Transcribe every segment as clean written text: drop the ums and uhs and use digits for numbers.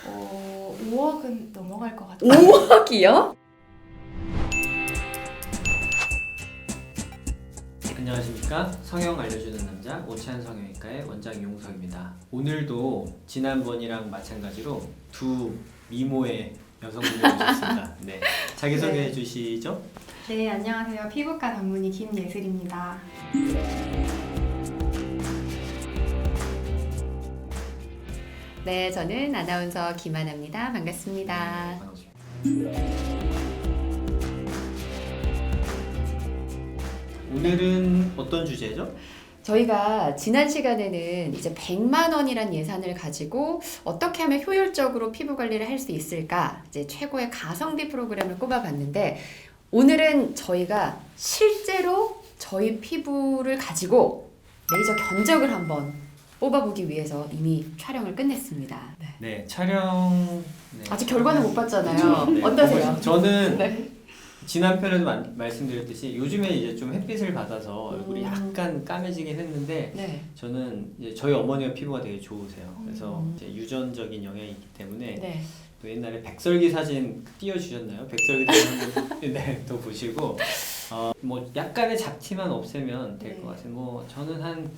5억은 넘어갈 것 같아요. 5억이요? 안녕하십니까. 성형 알려주는 남자 오찬 성형외과의 원장 이용석입니다. 오늘도 지난번이랑 마찬가지로 두 미모의 여성분이 오셨습니다. 네, 자기소개해 주시죠. 네, 안녕하세요. 피부과 전문의 김예슬입니다. 네, 저는 아나운서 김하나입니다. 반갑습니다. 오늘은 어떤 주제죠? 저희가 지난 시간에는 이제 100만 원이란 예산을 가지고 어떻게 하면 효율적으로 피부 관리를 할 수 있을까? 이제 최고의 가성비 프로그램을 꼽아봤는데 오늘은 저희가 실제로 저희 피부를 가지고 레이저 견적을 한번 뽑아보기 위해서 이미 촬영을 끝냈습니다. 네. 네, 촬영. 네. 아직 결과는 못 봤잖아요. 그렇죠. 네, 어떠세요? 저는 네. 지난 편에도 말씀드렸듯이 요즘에 이제 좀 햇빛을 받아서 얼굴이 약간 까매지긴 했는데 네. 저는 이제 저희 어머니가 피부가 되게 좋으세요. 그래서 이제 유전적인 영향이 있기 때문에 네. 또 옛날에 백설기 사진 띄워주셨나요? 백설기 사진 한번 네, 또 보시고 뭐 약간의 잡티만 없애면 될 것 같아요. 뭐 저는 한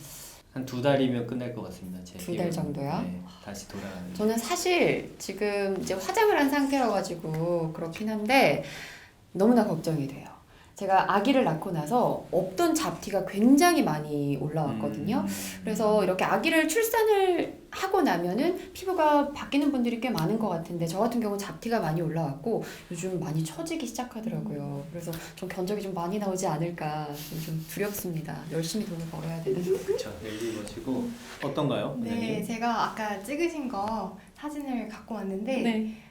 2달이면 끝날 것 같습니다. 제 2달 정도요? 네, 다시 돌아가는. 저는 사실 지금 이제 화장을 한 상태여가지고 그렇긴 한데 너무나 걱정이 돼요. 제가 아기를 낳고 나서 없던 잡티가 굉장히 많이 올라왔거든요. 그래서 이렇게 아기를 출산을 하고 나면은 피부가 바뀌는 분들이 꽤 많은 것 같은데 저 같은 경우는 잡티가 많이 올라왔고 요즘 많이 처지기 시작하더라고요. 그래서 좀 견적이 좀 많이 나오지 않을까 좀 두렵습니다. 열심히 돈을 벌어야 되는데. 그렇죠. 열심히 보시고 어떤가요? 네, 원장님? 제가 아까 찍으신 거 사진을 갖고 왔는데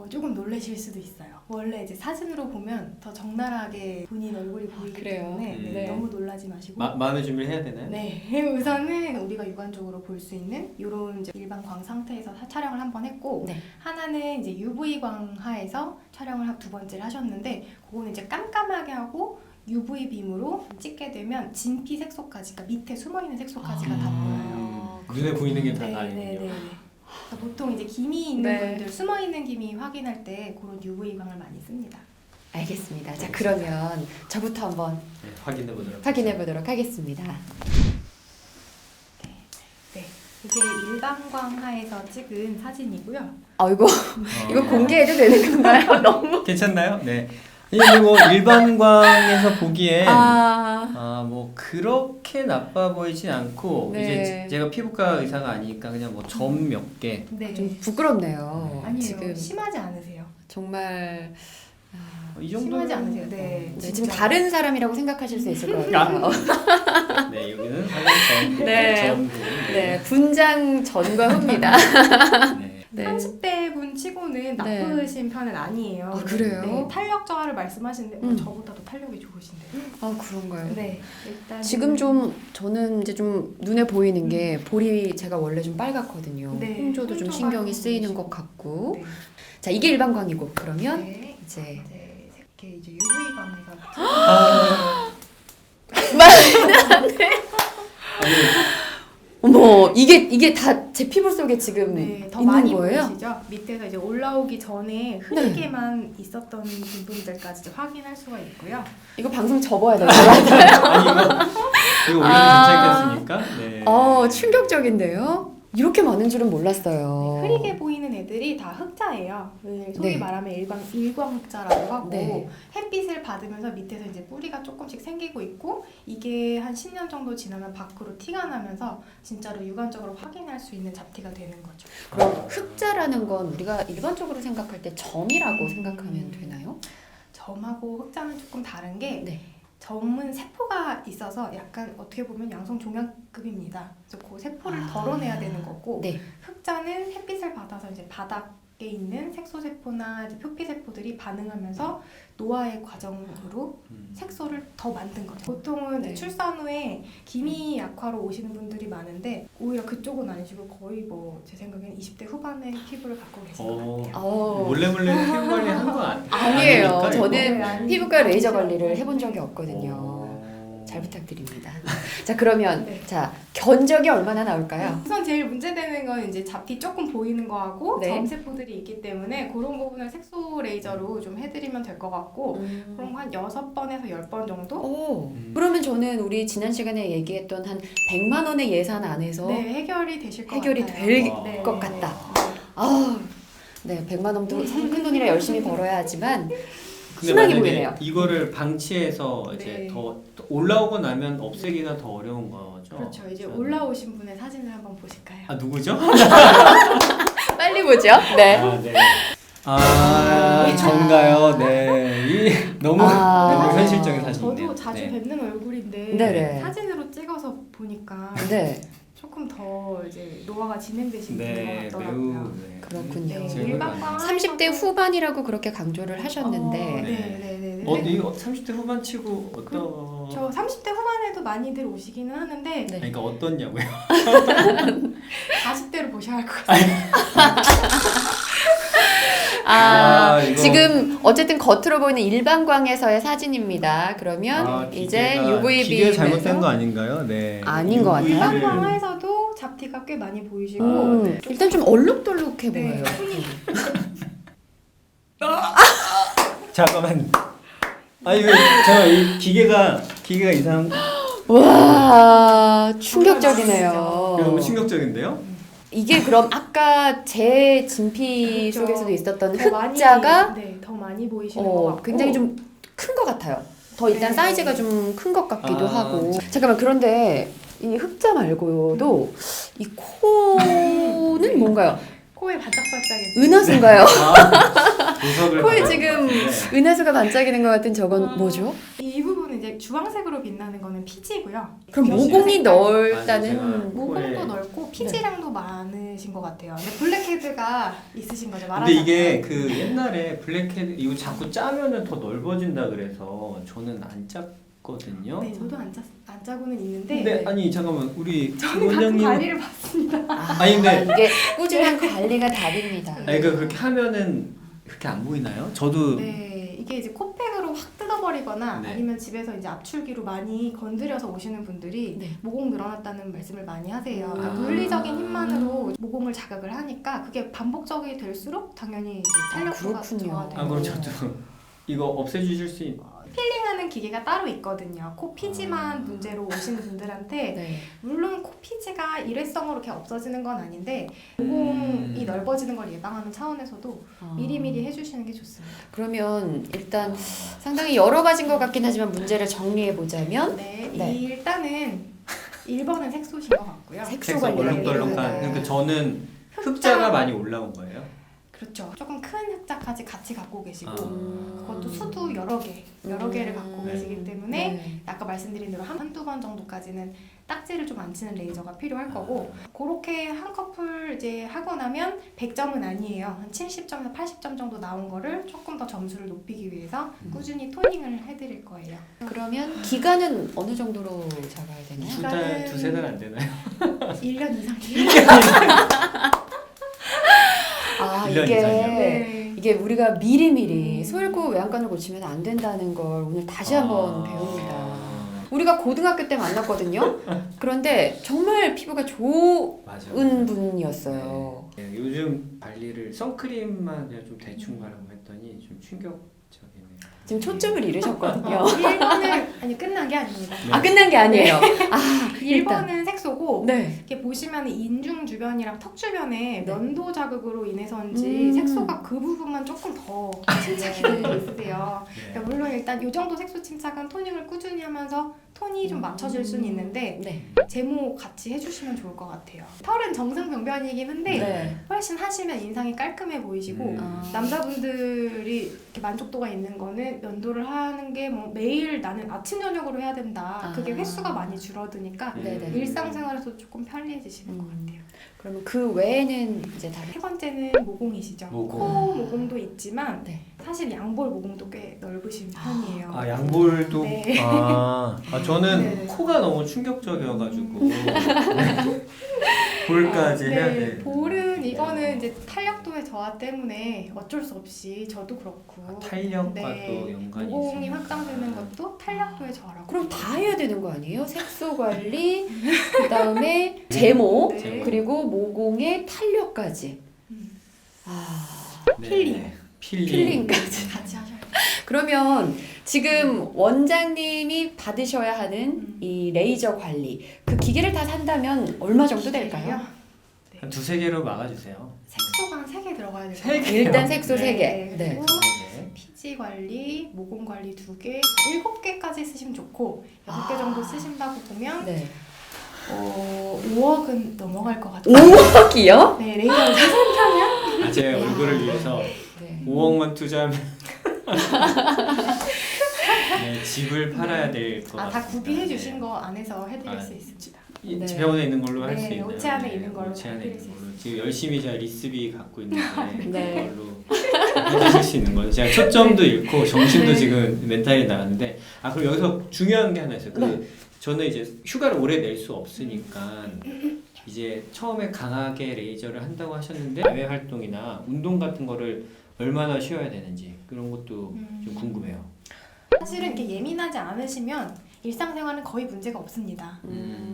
조금 놀라실 수도 있어요. 원래 이제 사진으로 보면 더 적나라하게 본인 얼굴이 보이기 그래요? 때문에 네. 너무 놀라지 마시고 마음의 준비를 해야 되나요? 네, 우선은 우리가 육안적으로 볼 수 있는 이런 이제 일반 광 상태에서 촬영을 한번 했고 네. 하나는 이제 UV 광 하에서 촬영을 두 번째를 하셨는데 그거는 이제 깜깜하게 하고 UV 빔으로 찍게 되면 진피 색소까지, 그러니까 밑에 숨어 있는 색소까지가 다 보여요. 눈에 보이는 게 다 네, 다행이군요. 보통 이제 기미 있는 네. 분들, 숨어 있는 기미 확인할 때 그런 UV 광을 많이 씁니다. 알겠습니다. 자, 그러면 저부터 한번 네, 확인해 보도록 하겠습니다. 네, 이게 일반광 하에서 찍은 사진이고요. 이거 공개해도 되는 건가요? 너무 괜찮나요? 네. 이게 뭐 일반광에서 보기엔 뭐 그렇게 나빠 보이진 않고 네. 이제 제가 피부과 의사가 아니니까 그냥 뭐 점 몇 개. 네, 좀 부끄럽네요. 아니에요. 지금 심하지 않으세요. 정말 이 정도 심하지 않으세요. 네, 네, 지금 다른 사람이라고 생각하실 수 있을 것 같아요. 네, 여기는 사실 점. 네. 점. 네, 분장 전과 후입니다. 네. 네. 30대 분 치고는 나쁘신 편은 아니에요. 아, 그래요? 네, 탄력 저하를 말씀하시는데 저보다도 탄력이 좋으신데요. 아, 그런가요? 네, 일단 지금 좀 저는 이제 좀 눈에 보이는 게 볼이 제가 원래 좀 빨갛거든요. 네, 홍조도 좀 홍조가 신경이 좀 쓰이는 보이시고. 것 같고. 네. 자, 이게 일반광이고 그러면 네, 이제 이렇게 이제 UV 광에서 어머, 이게 다 제 피부 속에 지금 네, 더 있는 많이 거예요? 보이시죠? 밑에서 이제 올라오기 전에 흐리게만 있었던 부분들까지 이제 확인할 수가 있고요. 이거 방송 접어야 될 것 같아요. 아니 이거 올려도 괜찮겠습니까? 네. 충격적인데요? 이렇게 많은 줄은 몰랐어요. 흐리게 보이는 애들이 다 흑자예요. 소위 네. 말하면 일광 흑자라고 하고 네. 햇빛을 받으면서 밑에서 이제 뿌리가 조금씩 생기고 있고 이게 한 10년 정도 지나면 밖으로 티가 나면서 진짜로 육안적으로 확인할 수 있는 잡티가 되는 거죠. 그럼 흑자라는 건 우리가 일반적으로 생각할 때 점이라고 생각하면 되나요? 점하고 흑자는 조금 다른 게 네. 점은 세포가 있어서 약간 어떻게 보면 양성 종양급입니다. 그래서 그 세포를 덜어내야 되는 거고 네. 흑자는 햇빛을 받아서 이제 바닥에 있는 색소세포나 이제 표피세포들이 반응하면서 노화의 과정으로 색소를 더 만든 거죠. 보통은 네. 출산 후에 기미 약화로 오시는 분들이 많은데 오히려 그쪽은 아니시고 거의 뭐 제 생각에는 20대 후반의 피부를 갖고 계신 것 같아요. 몰래 피부 관리 한 거 아니에요. 아닙니까, 저는 이거? 피부과 레이저 관리를 해본 적이 없거든요. 잘 부탁드립니다. 자 그러면 네. 자 견적이 얼마나 나올까요? 우선 제일 문제되는 건 이제 잡티 조금 보이는 거하고 네. 점세포들이 있기 때문에 그런 부분을 색소 레이저로 좀 해드리면 될 것 같고 그럼 한 6번에서 10번 정도? 오 그러면 저는 우리 지난 시간에 얘기했던 한 100만 원의 예산 안에서 네, 해결이 되실 것 해결이 같아요. 될 네, 것 네, 같다. 네. 아, 네 100만 원도 참 큰 돈이라 열심히 벌어야 하지만 근데 희망이 만약에 보이네요. 이거를 방치해서 이제 네. 더 올라오고 나면 없애기가 더 어려운 거죠. 그렇죠. 이제 저는. 올라오신 분의 사진을 한번 보실까요? 아 누구죠? 빨리 보죠. 네. 아, 네. 아, 전가요? 네. 너무 아. 현실적인 사진이네요. 저도 자주 네. 뵙는 얼굴인데 네네. 사진으로 찍어서 보니까 네. 조금 더 이제 노화가 진행되신 분인 네, 것 매우 같더라고요. 네. 그렇군요. 네, 질문이 일반과 30대 후반이라고 그렇게 강조를 네, 하셨는데 네네네. 이거 30대 후반치고 어떤 저 30대 후반에도 많이들 오시기는 하는데 네. 아니, 그러니까 어떻냐고요? 40대로 보셔야 할 것 같아요. 이거- 지금 어쨌든 겉으로 보이는 일반광에서의 사진입니다. 그러면 아, 이제 기계가- UVB 기계 잘못된 거 아닌가요? 네. 아닌 것 같아요. UV 를- 일반광에서도 잡티가 꽤 많이 보이시고 일단 좀 얼룩덜룩해 네. 보여요. 잠깐만. 아 이거 잠깐 이 기계가 이상 와 충격적이네요. 너무 충격적인데요? 이게 그럼 아까 제 진피 그렇죠. 속에서도 있었던 더 많이, 흑자가 더 많이 보이시는 것 같고 굉장히 좀 큰 것 같아요. 더 일단 네. 사이즈가 좀 큰 것 같기도 아. 하고. 잠깐만 그런데 이 흑자 말고도 이 코는 뭔가요? 코에 반짝반짝이 은하수인가요? 보석을 코에 받았는데. 지금 네. 은하수가 반짝이는 것 같은 저건 뭐죠? 이 부분은 이제 주황색으로 빛나는 거는 피지고요. 그럼 역시 모공이 아니, 넓다는 제가 모공도 코에- 넓고 피지량도 많으신 것 같아요. 근데 블랙헤드가 있으신 거죠. 근데 말하자면. 이게 그 옛날에 블랙헤드 이거 자꾸 짜면은 더 넓어진다 그래서 저는 안 짰거든요. 네, 저도 안 짜고는 있는데 근데 아니 잠깐만 우리 저는 가끔 원장님 관리를 받습니다. 아니, 근데- 이게 꾸준한 관리가 답입니다. 아니 그러니까 그렇게 하면은 그렇게 안 보이나요? 저도 네, 이게 이제 코팩으로 확 뜯어버리거나 네. 아니면 집에서 이제 압출기로 많이 건드려서 오시는 분들이 네. 모공 늘어났다는 말씀을 많이 하세요. 그러니까 아. 물리적인 힘만으로 모공을 자극을 하니까 그게 반복적이 될수록 당연히 이제 탄력도가 그렇군요. 저하되고 아 그럼 저도 이거 없애주실 수 있... 필링하는 기계가 따로 있거든요. 코 피지만 문제로 오신 분들한테 네. 물론 코 피지가 일회성으로 이렇게 없어지는 건 아닌데 모공이 넓어지는 걸 예방하는 차원에서도 미리미리 해주시는 게 좋습니다. 그러면 일단 상당히 여러 가지인 것 같긴 하지만 문제를 정리해 보자면 네, 네. 일단은 1번은 색소신 것 같고요. 색소 색소 관리가 얼룩덜룩한 필요하다. 그러니까 저는 흑자가 많이 올라온 거예요. 그렇죠. 조금 큰 흑자까지 같이 갖고 계시고 아. 그것도 수두 여러 개를 갖고 네. 계시기 때문에 네. 아까 말씀드린 대로 한두 번 정도까지는 딱지를 좀 안 치는 레이저가 필요할 거고 그렇게 한 커플 이제 하고 나면 100점은 아니에요. 한 70점에서 80점 정도 나온 거를 조금 더 점수를 높이기 위해서 꾸준히 토닝을 해드릴 거예요. 그러면 기간은 어느 정도로 잡아야 되나요? 두 달, 두세 달 안 되나요? 1년 이상. 아 1년 이게 이상이요? 네. 이게 우리가 미리미리 솔고 외양간을 고치면 안 된다는 걸 오늘 다시 한번 배웁니다. 우리가 고등학교 때 만났거든요. 그런데 정말 피부가 좋은 맞아. 분이었어요. 네, 요즘 관리를 선크림만 그냥 좀 대충 바르고 했더니 좀 충격적이네요. 지금 초점을 잃으셨거든요. 1번은 아니 끝난 게 아닙니다. 아 끝난 게 아니에요. 아 일단 1번은 색소고 네. 이렇게 보시면 인중 주변이랑 턱 주변에 면도 자극으로 인해서인지 음. 색소가 그 부분만 조금 더 침착이 되고 있으세요. 네. 그러니까 물론 일단 이 정도 색소 침착은 토닝을 꾸준히 하면서 톤이 좀 맞춰질 수는 있는데 네. 제모 같이 해주시면 좋을 것 같아요. 털은 정상병변이긴 한데 네. 훨씬 하시면 인상이 깔끔해 보이시고 음. 남자분들이 이렇게 만족도가 있는 거는 면도를 하는 게 뭐 매일 나는 아침 저녁으로 해야 된다. 그게 아. 횟수가 많이 줄어드니까 네네. 일상생활에서 조금 편리해지시는 것 음. 같아요. 그러면 그 외에는 이제 다른 세 번째는 모공이시죠. 모공. 코 모공도 있지만 네. 사실 양볼 모공도 꽤 넓으신 편이에요. 아 양볼도 네. 저는 네. 코가 너무 충격적이어가지고 볼까지 해야 돼. 볼은 이거는 이제 탄력도의 저하 때문에 어쩔 수 없이 저도 그렇고 탄력과 네, 또 연관이 모공이 있으니까. 확장되는 것도 탄력도의 저하라고. 그럼 다 해야 되는 거 아니에요? 색소 관리, 그다음에 제모, 네. 그리고 모공의 탄력까지. 음. 아, 네. 필링. 필링까지. 같이 하셔야 돼요. 그러면 지금 원장님이 받으셔야 하는 음. 이 레이저 관리, 그 기계를 다 산다면 얼마 정도 될까요? 한 두세 개로 막아주세요. 색소가 한 3개 들어가야 돼요. 세 개? 일단 색소 네. 3개. 네. 그리고 네. 피지 관리, 모공 관리 2개, 7개까지 쓰시면 좋고 6개 정도 쓰신다고 보면 네. 5억은 넘어갈 것 같아요. 5억이요? 네, 레이저를 사산다면 제 얼굴을 위해서 네. 5억만 투자하면 네, 집을 팔아야 될 것 같습니다. 다 구비해 주신 거 안에서 해드릴 아, 수 있습니다. 이 네. 병원에 있는 걸로 할 수 네, 있나요? 오체 안에 있는 걸로 오체 안에 해드릴 있는 수 걸로. 지금 열심히 제가 리스비 갖고 있는데 네. 그걸로 해주실 수 있는 거죠. 제가 초점도 잃고 정신도 네. 지금 멘탈이 나갔는데 그리고 여기서 중요한 게 하나 있어요. 네. 저는 이제 휴가를 오래 낼 수 없으니까 이제 처음에 강하게 레이저를 한다고 하셨는데 야외 활동이나 운동 같은 거를 얼마나 쉬어야 되는지 그런 것도 좀 궁금해요. 사실은 이렇게 예민하지 않으시면 일상생활은 거의 문제가 없습니다.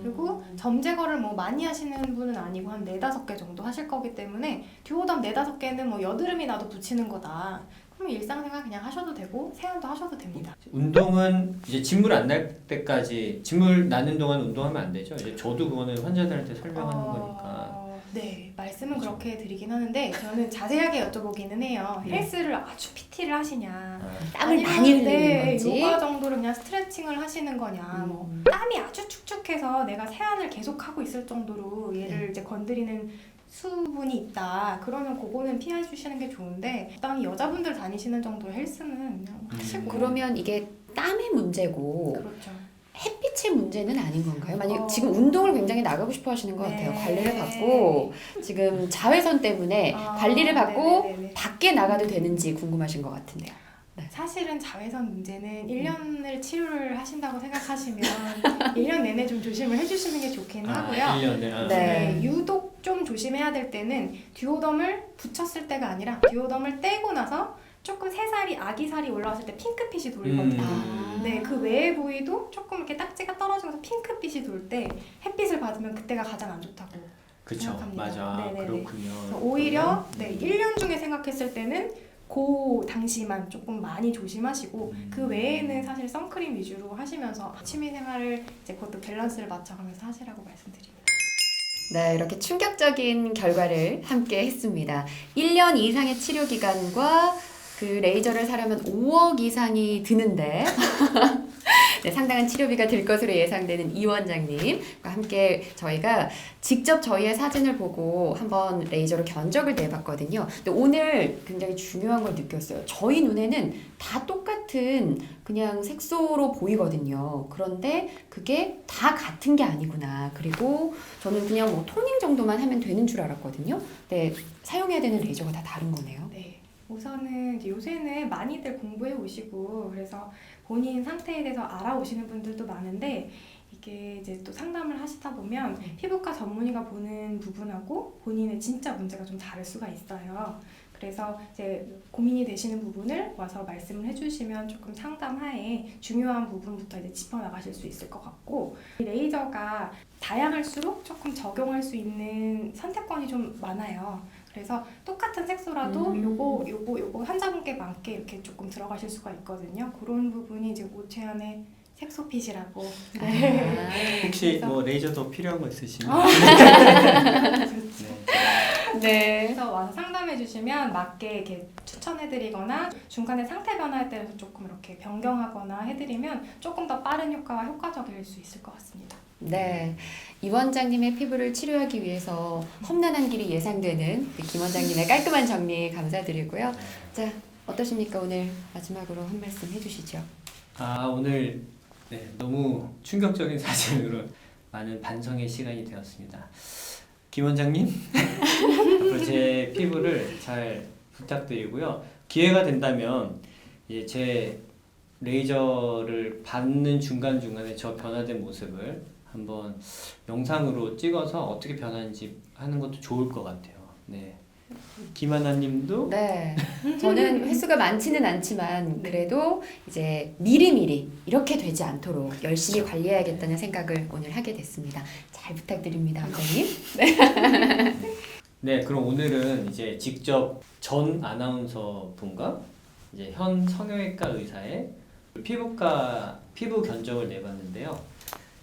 그리고 점 제거를 뭐 많이 하시는 분은 아니고 한 4-5개 정도 하실 거기 때문에 듀오덤 4-5개는 뭐 여드름이 나도 붙이는 거다. 그럼 일상생활 그냥 하셔도 되고 세안도 하셔도 됩니다. 운동은 이제 진물 안 날 때까지 진물 나는 동안 운동하면 안 되죠. 이제 저도 그거는 환자들한테 설명하는 거니까. 네, 말씀은 그렇죠. 그렇게 드리긴 하는데 저는 자세하게 여쭤보기는 해요. 네. 헬스를 아주 PT를 하시냐, 아, 땀을 아니면 많이 흘리는 네, 건지. 요가 정도로 그냥 스트레칭을 하시는 거냐, 뭐 땀이 아주 축축해서 내가 세안을 계속 하고 있을 정도로 얘를 이제 건드리는 수분이 있다. 그러면 그거는 피해 주시는 게 좋은데 적당히 여자분들 다니시는 정도의 헬스는 그냥 하시고. 그러면 이게 땀의 문제고 그렇죠. 햇빛의 문제는 아닌 건가요? 만약 어. 지금 운동을 굉장히 나가고 싶어 하시는 것 같아요. 네. 관리를 받고 지금 자외선 때문에 관리를 받고 네네네네. 밖에 나가도 되는지 궁금하신 것 같은데요. 사실은 자외선 문제는 1년을 치료를 하신다고 생각하시면 1년 내내 좀 조심을 해주시는 게 좋긴 하고요. 1년에. 네. 네, 유독 좀 조심해야 될 때는 듀오덤을 붙였을 때가 아니라 듀오덤을 떼고 나서 조금 새살이 아기살이 올라왔을 때 핑크빛이 돌거든요. 아. 네, 그 외의 부위도 조금 이렇게 딱지가 떨어지면서 핑크빛이 돌 때 햇빛을 받으면 그때가 가장 안 좋다고. 그쵸. 생각합니다. 맞아. 네네네. 그렇군요. 그래서 오히려 그러면, 1년 중에 생각했을 때는 그 당시만 조금 많이 조심하시고 그 외에는 사실 선크림 위주로 하시면서 취미 생활을 이제 그것도 밸런스를 맞춰가면서 하시라고 말씀드립니다. 네, 이렇게 충격적인 결과를 함께 했습니다. 1년 이상의 치료 기간과 그 레이저를 사려면 5억 이상이 드는데 네, 상당한 치료비가 들 것으로 예상되는 이 원장님과 함께 저희가 직접 저희의 사진을 보고 한번 레이저로 견적을 내봤거든요. 근데 오늘 굉장히 중요한 걸 느꼈어요. 저희 눈에는 다 똑같은 그냥 색소로 보이거든요. 그런데 그게 다 같은 게 아니구나. 그리고 저는 그냥 뭐 토닝 정도만 하면 되는 줄 알았거든요. 근데 사용해야 되는 레이저가 다 다른 거네요. 네. 우선은 이제 요새는 많이들 공부해 오시고 그래서 본인 상태에 대해서 알아오시는 분들도 많은데 이게 이제 또 상담을 하시다 보면 피부과 전문의가 보는 부분하고 본인의 진짜 문제가 좀 다를 수가 있어요. 그래서 이제 고민이 되시는 부분을 와서 말씀을 해주시면 조금 상담하에 중요한 부분부터 이제 짚어나가실 수 있을 것 같고 이 레이저가 다양할수록 조금 적용할 수 있는 선택권이 좀 많아요. 그래서 똑같은 색소라도 요거 환자분께 맞게 이렇게 조금 들어가실 수가 있거든요. 그런 부분이 이제 오체안의 색소핏이라고. 네. 혹시 그래서- 뭐 레이저 더 필요한 거 있으시면 네. 그래서 와서 상담해 주시면 맞게 이렇게 추천해드리거나 중간에 상태 변화에 따라서 조금 이렇게 변경하거나 해드리면 조금 더 빠른 효과와 효과적일 수 있을 것 같습니다. 네, 이 원장님의 피부를 치료하기 위해서 험난한 길이 예상되는 김 원장님의 깔끔한 정리 감사드리고요. 자, 어떠십니까? 오늘 마지막으로 한 말씀 해주시죠. 오늘 너무 충격적인 사진으로 많은 반성의 시간이 되었습니다. 김 원장님, 앞으로 제 피부를 잘 부탁드리고요. 기회가 된다면 이제 제 레이저를 받는 중간중간에 저 변화된 모습을 한번 영상으로 찍어서 어떻게 변하는지 하는 것도 좋을 것 같아요. 네. 김하나님도 네. 저는 횟수가 많지는 않지만 그래도 이제 미리미리 이렇게 되지 않도록 열심히 관리해야겠다는 생각을 오늘 하게 됐습니다. 잘 부탁드립니다, 원장님. 네, 그럼 오늘은 이제 직접 전 아나운서 분과 이제 현 성형외과 의사의 피부 견적을 내봤는데요.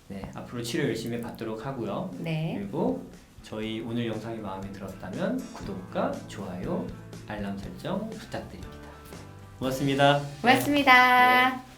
네, 앞으로 치료 열심히 받도록 하고요. 네. 그리고 저희 오늘 영상이 마음에 들었다면 구독과 좋아요, 알람 설정 부탁드립니다. 고맙습니다. 고맙습니다.